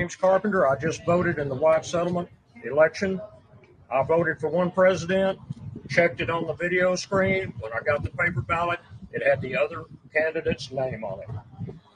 James Carpenter. I just voted in the white settlement election. I voted for one president, checked it on the video screen. When I got the paper ballot, it had the other candidate's name on it.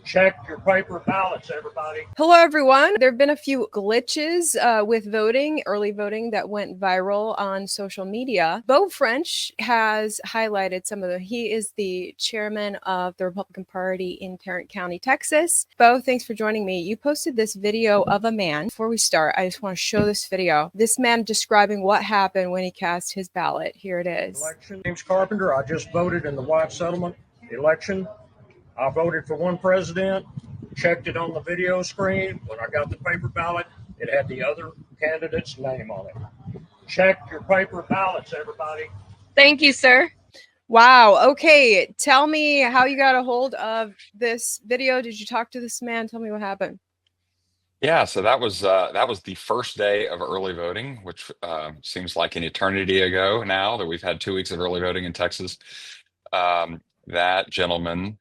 Check your paper ballots, everybody. Hello, everyone. There have been a few glitches with voting, early voting, that went viral on social media. Beau French has highlighted some of them. He is the chairman of the Republican Party in Tarrant County, Texas. Beau, thanks for joining me. You posted this video of a man. Before we start, I just want to show this video. This man describing what happened when he cast his ballot. Here it is. Election. James Carpenter. I just voted in the white settlement election. I voted for one president, checked it on the video screen. When I got the paper ballot, it had the other candidate's name on it. Check your paper ballots, everybody. Thank you, sir. Wow. Okay. Tell me how you got a hold of this video. Did you talk to this man? Tell me what happened. Yeah, so that was the first day of early voting, which seems like an eternity ago now that we've had 2 weeks of early voting in Texas. That gentleman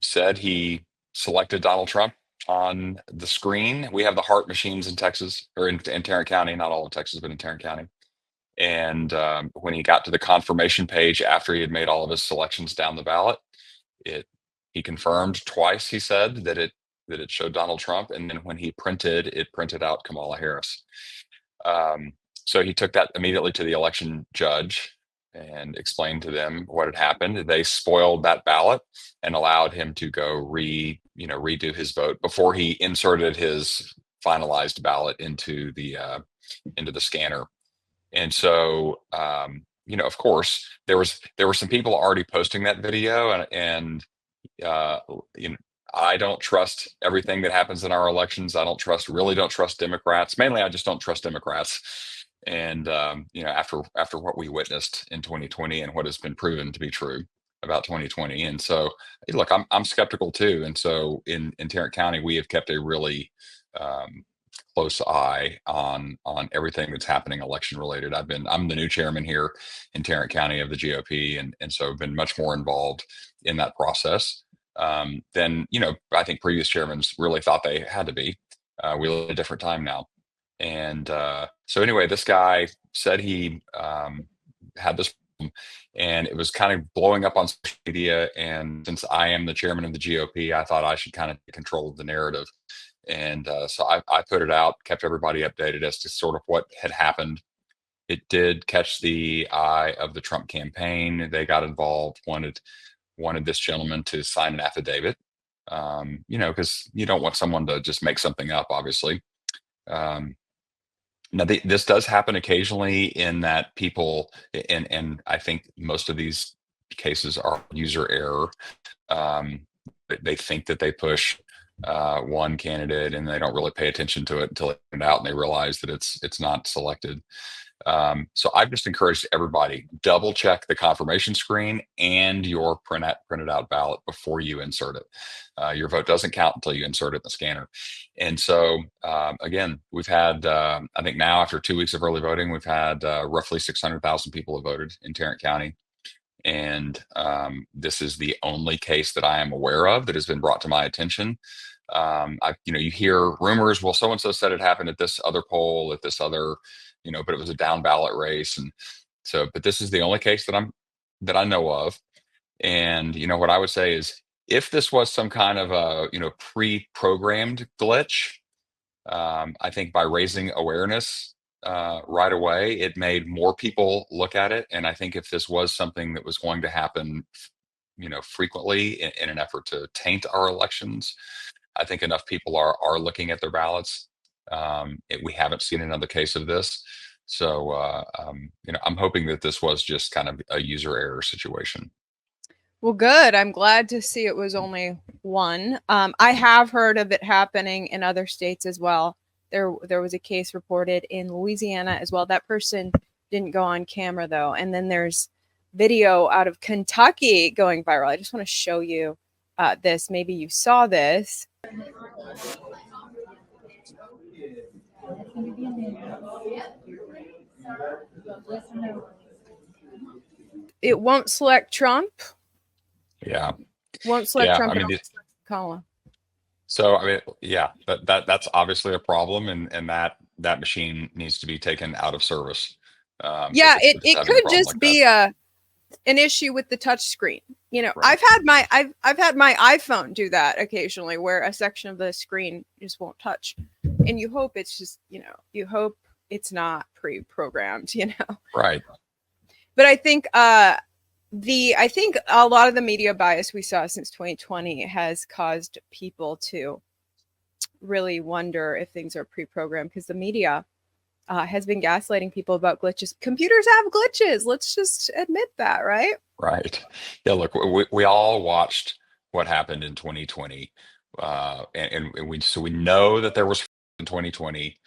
said he selected Donald Trump on the screen. We have the heart machines in Texas, or in Tarrant County, not all of Texas, but in Tarrant County. And when he got to the confirmation page after he had made all of his selections down the ballot, he confirmed twice, he said, that it showed Donald Trump. And then when he printed out Kamala Harris. So he took that immediately to the election judge and explained to them what had happened. They spoiled that ballot and allowed him to go redo his vote before he inserted his finalized ballot into the scanner. And so, of course, there were some people already posting that video, and I don't trust everything that happens in our elections. I really don't trust Democrats. Mainly, I just don't trust Democrats. And after what we witnessed in 2020 and what has been proven to be true about 2020, and so look, I'm skeptical too. And so in Tarrant County, we have kept a really close eye on everything that's happening election related. I'm the new chairman here in Tarrant County of the GOP, and so I've been much more involved in that process than I think previous chairmen really thought they had to be. We live in a different time now. And so anyway, this guy said he had this problem, and it was kind of blowing up on social media. And since I am the chairman of the GOP, I thought I should kind of take control of the narrative. And so I put it out, kept everybody updated as to sort of what had happened. It did catch the eye of the Trump campaign. They got involved, wanted this gentleman to sign an affidavit, because you don't want someone to just make something up, obviously. Now, this does happen occasionally in that people, and I think most of these cases are user error. They think that they push one candidate and they don't really pay attention to it until they find out and they realize that it's not selected. So I've just encouraged everybody, double check the confirmation screen and your printed out ballot before you insert it. Your vote doesn't count until you insert it in the scanner. And so, again, we've had, I think now after 2 weeks of early voting, we've had roughly 600,000 people have voted in Tarrant County. And this is the only case that I am aware of that has been brought to my attention. You hear rumors, well, so-and-so said it happened at this other poll, at this other, but it was a down ballot race. And so, but this is the only case that I know of. And, what I would say is, if this was some kind of a, pre-programmed glitch, I think by raising awareness right away, it made more people look at it. And I think if this was something that was going to happen, frequently in an effort to taint our elections, I think enough people are looking at their ballots. We haven't seen another case of this. So, I'm hoping that this was just kind of a user error situation. Well, good. I'm glad to see it was only one. I have heard of it happening in other states as well. There was a case reported in Louisiana as well. That person didn't go on camera, though. And then there's video out of Kentucky going viral. I just want to show you this. Maybe you saw this. It won't select Trump. Yeah. Won't select Trump. I mean, Kamala. So I mean, yeah, that's obviously a problem, and that machine needs to be taken out of service. Yeah, If it's it having a could problem just like that. be an issue with the touch screen. You know, Right. I've had my iPhone do that occasionally, where a section of the screen just won't touch, and you hope it's just, you hope it's not pre-programmed, Right. But I think I think a lot of the media bias we saw since 2020 has caused people to really wonder if things are pre-programmed, because the media has been gaslighting people about glitches. Computers have glitches. Let's just admit that, right? Right. Yeah. Look, we all watched what happened in 2020, and we know that there was in 2020.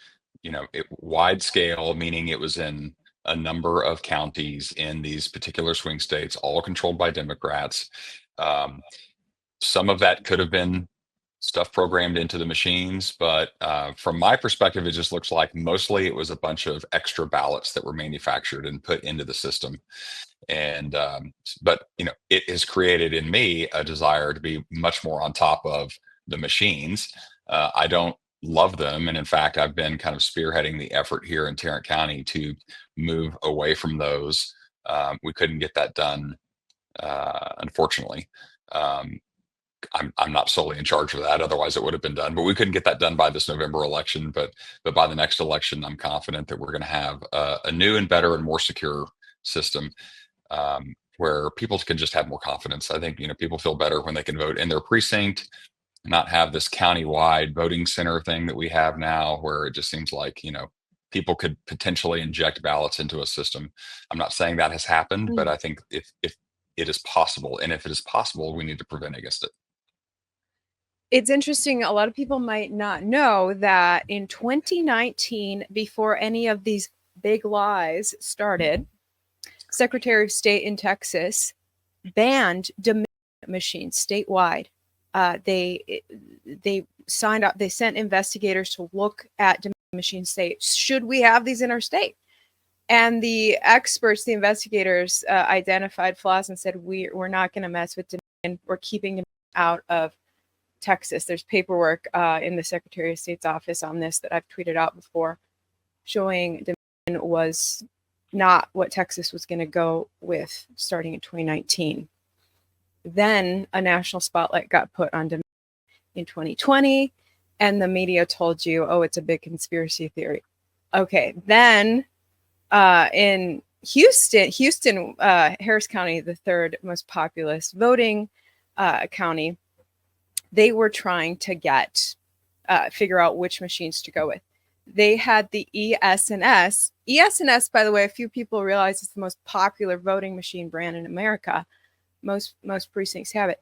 Wide scale, meaning it was in a number of counties in these particular swing states, all controlled by Democrats. Um, some of that could have been stuff programmed into the machines, but from my perspective, it just looks like mostly it was a bunch of extra ballots that were manufactured and put into the system. And but it has created in me a desire to be much more on top of the machines. I don't love them, and in fact, I've been kind of spearheading the effort here in Tarrant County to move away from those. We couldn't get that done, unfortunately. um, I'm not solely in charge of that. Otherwise, it would have been done. But we couldn't get that done by this November election. But by the next election, I'm confident that we're going to have a new and better and more secure system, where people can just have more confidence. I think people feel better when they can vote in their precinct, not have this county-wide voting center thing that we have now, where it just seems like people could potentially inject ballots into a system. I'm not saying that has happened, but I think if it is possible, and if it is possible, we need to prevent against it. It's interesting. A lot of people might not know that in 2019, before any of these big lies started, Secretary of State in Texas banned Dominion machines statewide. They signed up. They sent investigators to look at Dominion machines. Say, should we have these in our state? And the experts, the investigators, identified flaws and said, we're not going to mess with Dominion. We're keeping them out of Texas. There's paperwork in the Secretary of State's office on this that I've tweeted out before, showing Dominion was not what Texas was going to go with starting in 2019. Then a national spotlight got put on Dominion in 2020, and the media told you, oh, it's a big conspiracy theory. Okay, then in Houston, Harris County, the third most populous voting county, they were trying to figure out which machines to go with. They had the ES&S. ES&S, by the way, a few people realize it's the most popular voting machine brand in America. Most precincts have it.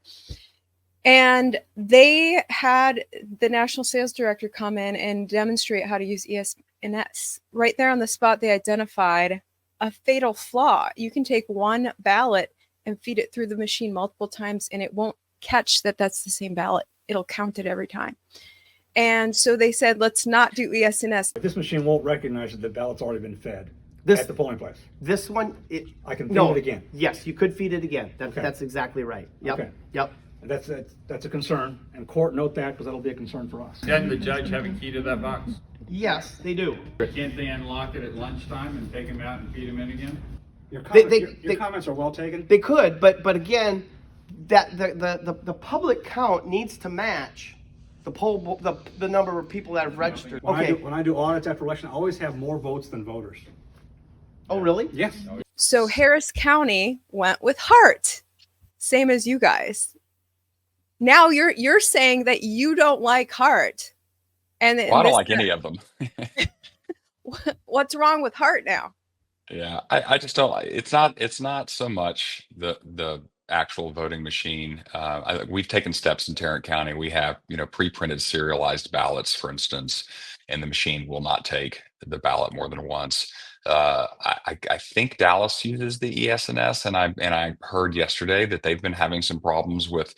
And they had the national sales director come in and demonstrate how to use ES&S. Right there on the spot, they identified a fatal flaw. You can take one ballot and feed it through the machine multiple times, and it won't catch that that's the same ballot. It'll count it every time. And so they said, let's not do ES&S. This machine won't recognize that the ballot's already been fed at the polling place. This one, I can feed it again. Yes, you could feed it again. Okay. That's exactly right. Yep. Okay. Yep. That's a concern, and court note that, because that'll be a concern for us. Doesn't the judge have a key to that box? Yes, they do. Can't they unlock it at lunchtime and take him out and feed him in again? Your They- comments are well taken. They could, but again, that the public count needs to match the number of people that have registered. When I do audits after election, I always have more votes than voters. Oh, really? Yes. So Harris County went with Hart, same as you guys. Now you're saying that you don't like Hart, and Well, I don't like any of them. What's wrong with Hart now? Yeah, I just don't. It's not so much the actual voting machine. We've taken steps in Tarrant County. We have pre-printed serialized ballots, for instance, and the machine will not take the ballot more than once. I think Dallas uses the ES&S, and I heard yesterday that they've been having some problems with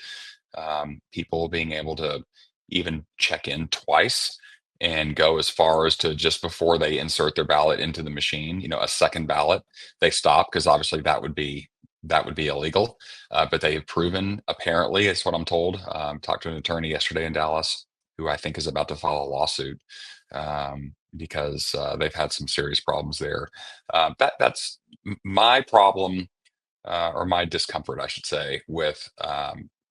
people being able to even check in twice and go as far as to just before they insert their ballot into the machine, a second ballot, they stop, because obviously that would be illegal. But they have proven, apparently, it's what I'm told. Talked to an attorney yesterday in Dallas, who I think is about to file a lawsuit because they've had some serious problems there. That's my problem, or my discomfort, I should say, with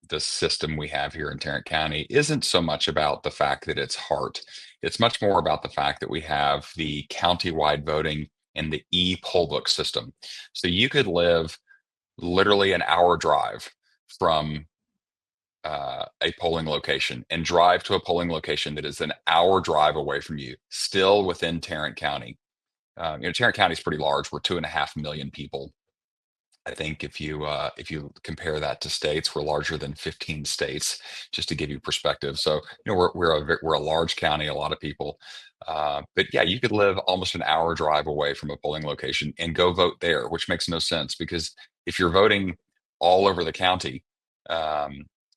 the system we have here in Tarrant County isn't so much about the fact that it's hard. It's much more about the fact that we have the county-wide voting and the e-poll book system. So you could live literally an hour drive from a polling location and drive to a polling location that is an hour drive away from you, still within Tarrant County. Tarrant County is pretty large. We're 2.5 million people. I think if you compare that to states, we're larger than 15 states, just to give you perspective. So we're a large county, a lot of people, but yeah, you could live almost an hour drive away from a polling location and go vote there, which makes no sense because if you're voting all over the county,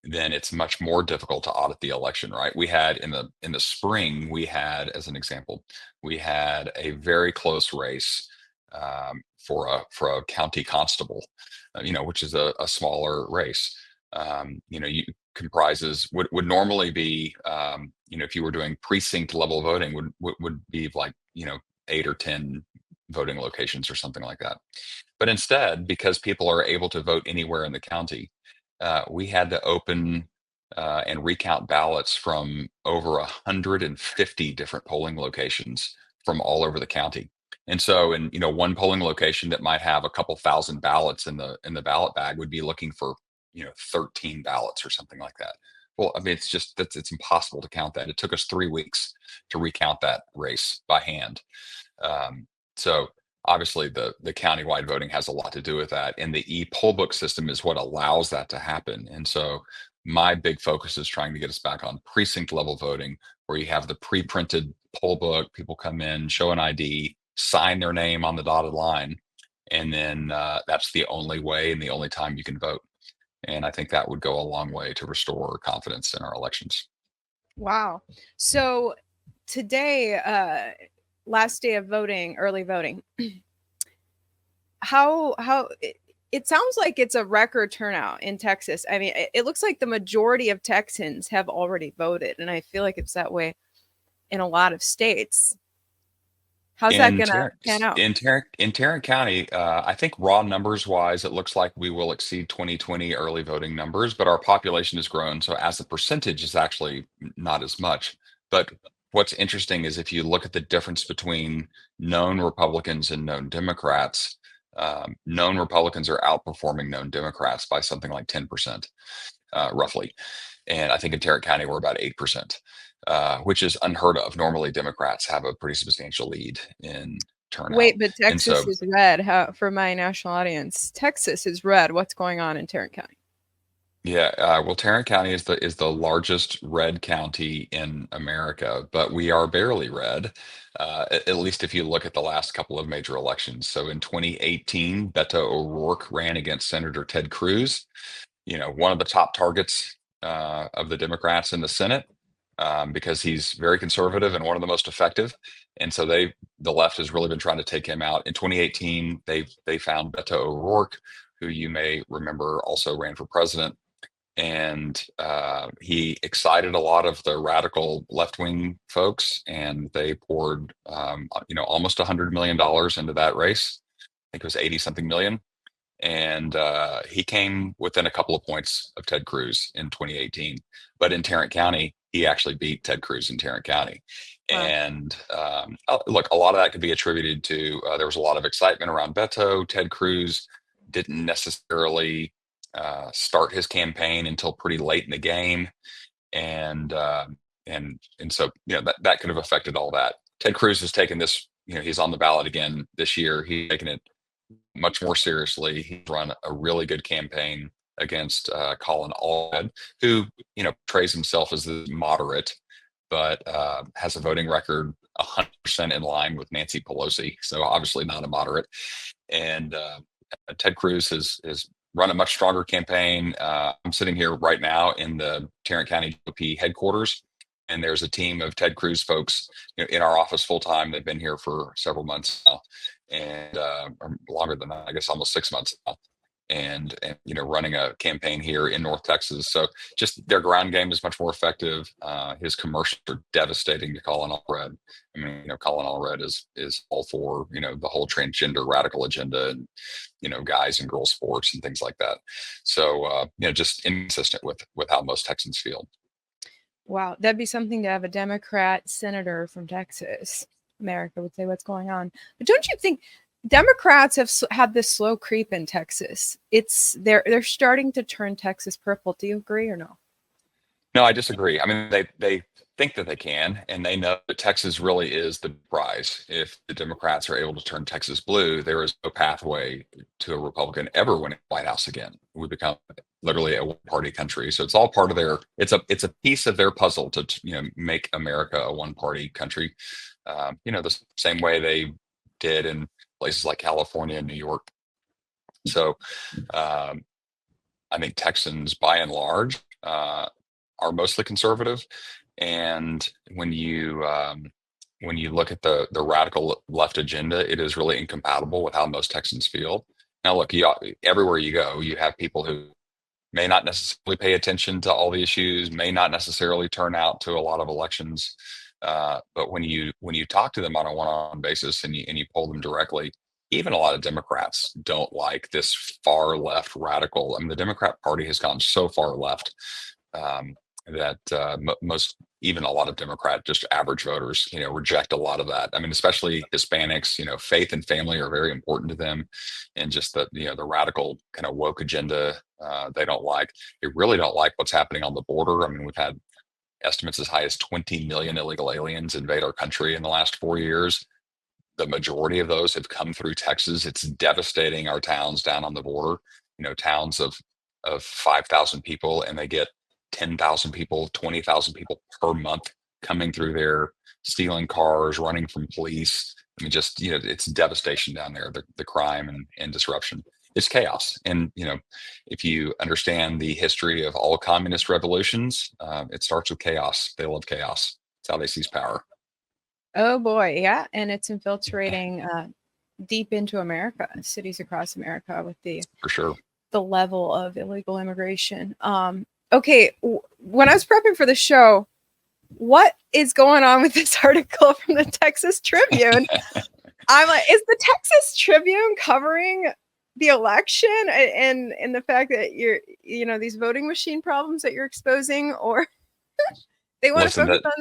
then it's much more difficult to audit the election, right? We had in the spring, we had, as an example, we had a very close race for a county constable, which is a smaller race. You comprises would normally be, if you were doing precinct level voting, would be like 8 or 10 voting locations or something like that. But instead, because people are able to vote anywhere in the county, we had to open and recount ballots from over 150 different polling locations from all over the county. And so in one polling location that might have a couple thousand ballots in the ballot bag would be looking for 13 ballots or something like that. Well, I mean, it's impossible to count that. It took us 3 weeks to recount that race by hand. So obviously the countywide voting has a lot to do with that, and the e-poll book system is what allows that to happen. And so my big focus is trying to get us back on precinct level voting, where you have the pre-printed poll book, people come in, show an ID, sign their name on the dotted line, and then that's the only way and the only time you can vote. And I think that would go a long way to restore confidence in our elections. Wow. So today, last day of voting, early voting, how it sounds like it's a record turnout in Texas. I mean, it looks like the majority of Texans have already voted, and I feel like it's that way in a lot of states. How's that going to pan out? In Tarrant County, I think raw numbers wise, it looks like we will exceed 2020 early voting numbers, but our population has grown. So as a percentage is actually not as much. But what's interesting is if you look at the difference between known Republicans and known Democrats, known Republicans are outperforming known Democrats by something like 10%, roughly. And I think in Tarrant County, we're about 8%. Which is unheard of. Normally, Democrats have a pretty substantial lead in turnout. Wait, but Texas is red. For my national audience, Texas is red. What's going on in Tarrant County? Yeah, well, Tarrant County is the largest red county in America, but we are barely red. At least if you look at the last couple of major elections. So in 2018, Beto O'Rourke ran against Senator Ted Cruz, one of the top targets of the Democrats in the Senate. Because he's very conservative and one of the most effective. And so the left has really been trying to take him out. In 2018, they found Beto O'Rourke, who you may remember also ran for president. And he excited a lot of the radical left-wing folks, and they poured almost $100 million into that race. I think it was 80 something million. And he came within a couple of points of Ted Cruz in 2018. But in Tarrant County, he actually beat Ted Cruz in Tarrant County. Wow. And look, a lot of that could be attributed to there was a lot of excitement around Beto. Ted Cruz didn't necessarily start his campaign until pretty late in the game. And so, that could have affected all that. Ted Cruz has taken this, he's on the ballot again this year. He's taken it much more seriously. He's run a really good campaign against Colin Allred, who portrays himself as the moderate, but has a voting record 100% in line with Nancy Pelosi, so obviously not a moderate. And Ted Cruz has run a much stronger campaign. I'm sitting here right now in the Tarrant County GOP headquarters, and there's a team of Ted Cruz folks in our office full time. They've been here for several months now, and longer than that, I guess almost 6 months now. and running a campaign here in North Texas. So just their ground game is much more effective. His commercials are devastating to Colin Allred. I mean, Colin Allred is all for, the whole transgender radical agenda and, guys and girls sports and things like that. So, just inconsistent with how most Texans feel. Wow, that'd be something to have a Democrat senator from Texas. America would say, what's going on? But don't you think Democrats have had this slow creep in Texas? They're starting to turn Texas purple. Do you agree or no? No, I disagree. I mean, they think that they can, and they know that Texas really is the prize. If the Democrats are able to turn Texas blue, there is no pathway to a Republican ever winning the White House again. We become literally a one-party country. So it's all part of it's a piece of their puzzle to make America a one-party country. The same way they did in places like California and New York. So I think Texans, by and large, are mostly conservative. And when you look at the radical left agenda, it is really incompatible with how most Texans feel. Now, look, everywhere you go, you have people who may not necessarily pay attention to all the issues, may not necessarily turn out to a lot of elections. But when you talk to them on a one-on-one basis and you poll them directly, even a lot of Democrats don't like this far left radical. I mean, the Democrat Party has gone so far left that most, even a lot of Democrat, just average voters, reject a lot of that. I mean, especially Hispanics, faith and family are very important to them, and just the radical kind of woke agenda they don't like. They really don't like what's happening on the border. I mean, we've had estimates as high as 20 million illegal aliens invade our country in the last 4 years. The majority of those have come through Texas. It's devastating our towns down on the border, towns of 5,000 people, and they get 10,000 people, 20,000 people per month coming through there, stealing cars, running from police. I mean, just, it's devastation down there, the crime and disruption. It's chaos. And, if you understand the history of all communist revolutions, it starts with chaos. They love chaos. It's how they seize power. Oh boy, yeah, and it's infiltrating deep into America, cities across America, with For sure. the level of illegal immigration. Okay, when I was prepping for the show, what is going on with this article from the Texas Tribune? I'm like, is the Texas Tribune covering the election and the fact that you're, these voting machine problems that you're exposing, or they want to focus on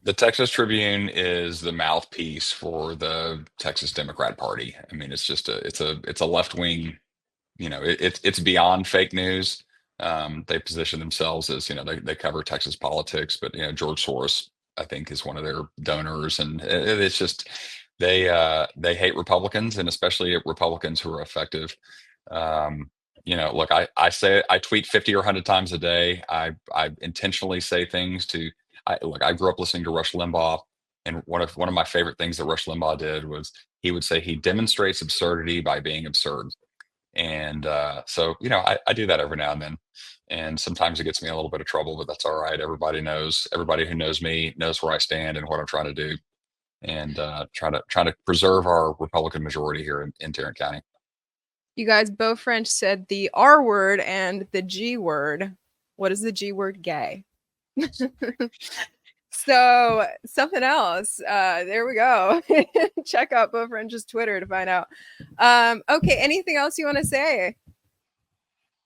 the Texas Tribune is the mouthpiece for the Texas Democrat Party. I mean, it's just it's a left wing. It's beyond fake news. They position themselves as they cover Texas politics, but George Soros, I think, is one of their donors, and it's just they hate Republicans, and especially Republicans who are effective. Look, I tweet 50 or 100 times a day. I intentionally say things to. I grew up listening to Rush Limbaugh, and one of my favorite things that Rush Limbaugh did was he would say he demonstrates absurdity by being absurd. And so, I do that every now and then. And sometimes it gets me in a little bit of trouble, but that's all right. Everybody who knows me knows where I stand and what I'm trying to do, and trying to preserve our Republican majority here in Tarrant County. You guys, Beau French said the R word and the G word. What is the G word? Gay. So something else. There we go. Check out Beau French's Twitter to find out. Okay, anything else you want to say?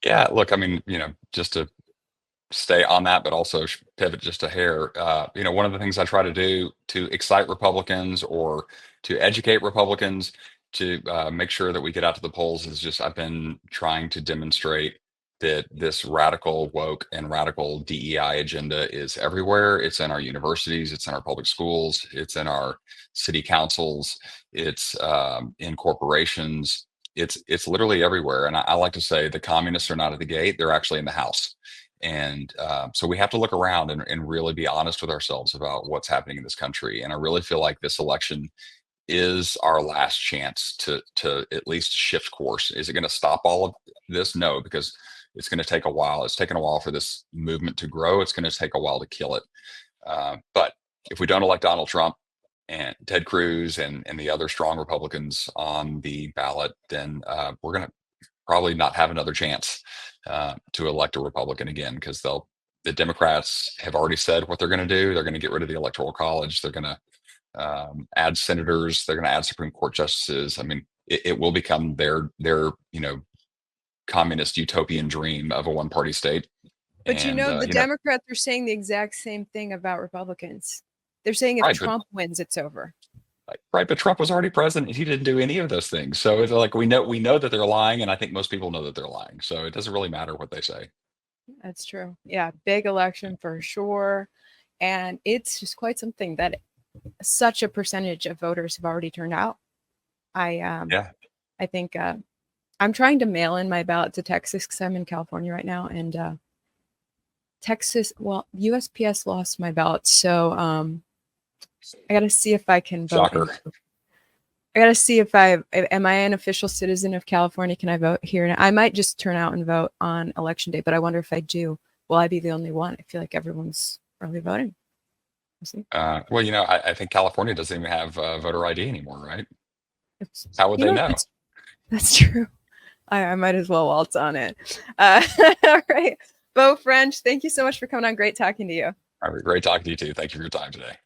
Yeah, look, I mean, just to stay on that, but also pivot just a hair. One of the things I try to do to excite Republicans or to educate Republicans to make sure that we get out to the polls is just I've been trying to demonstrate that this radical woke and radical DEI agenda is everywhere. It's in our universities, it's in our public schools, it's in our city councils, it's in corporations. It's literally everywhere. And I like to say the communists are not at the gate; they're actually in the house. And so we have to look around and really be honest with ourselves about what's happening in this country. And I really feel like this election is our last chance to at least shift course. Is it going to stop all of this? No, because it's going to take a while. It's taken a while for this movement to grow. It's going to take a while to kill it. But if we don't elect Donald Trump and Ted Cruz and the other strong Republicans on the ballot, then we're going to probably not have another chance to elect a Republican again, because the Democrats have already said what they're going to do. They're going to get rid of the Electoral College. They're going to add senators. They're going to add Supreme Court justices. I mean, it will become their communist utopian dream of a one-party state. But And, the Democrats are saying the exact same thing about Republicans. They're saying if Right, Trump wins, it's over. right, but Trump was already president. He didn't do any of those things. So it's like we know that they're lying, and I think most people know that they're lying. So it doesn't really matter what they say. That's true. Yeah, big election for sure. And it's just quite something that such a percentage of voters have already turned out. I think I'm trying to mail in my ballot to Texas because I'm in California right now, and Texas, well, USPS lost my ballot, so I got to see if I can vote. Shocker. I got to see if am I an official citizen of California? Can I vote here? I might just turn out and vote on election day, but I wonder if I do, will I be the only one? I feel like everyone's early voting. We'll see. Well, I think California doesn't even have voter ID anymore, right? How would they know? That's true. I might as well waltz on it. All right. Beau French, thank you so much for coming on. Great talking to you. All right, great talking to you too. Thank you for your time today.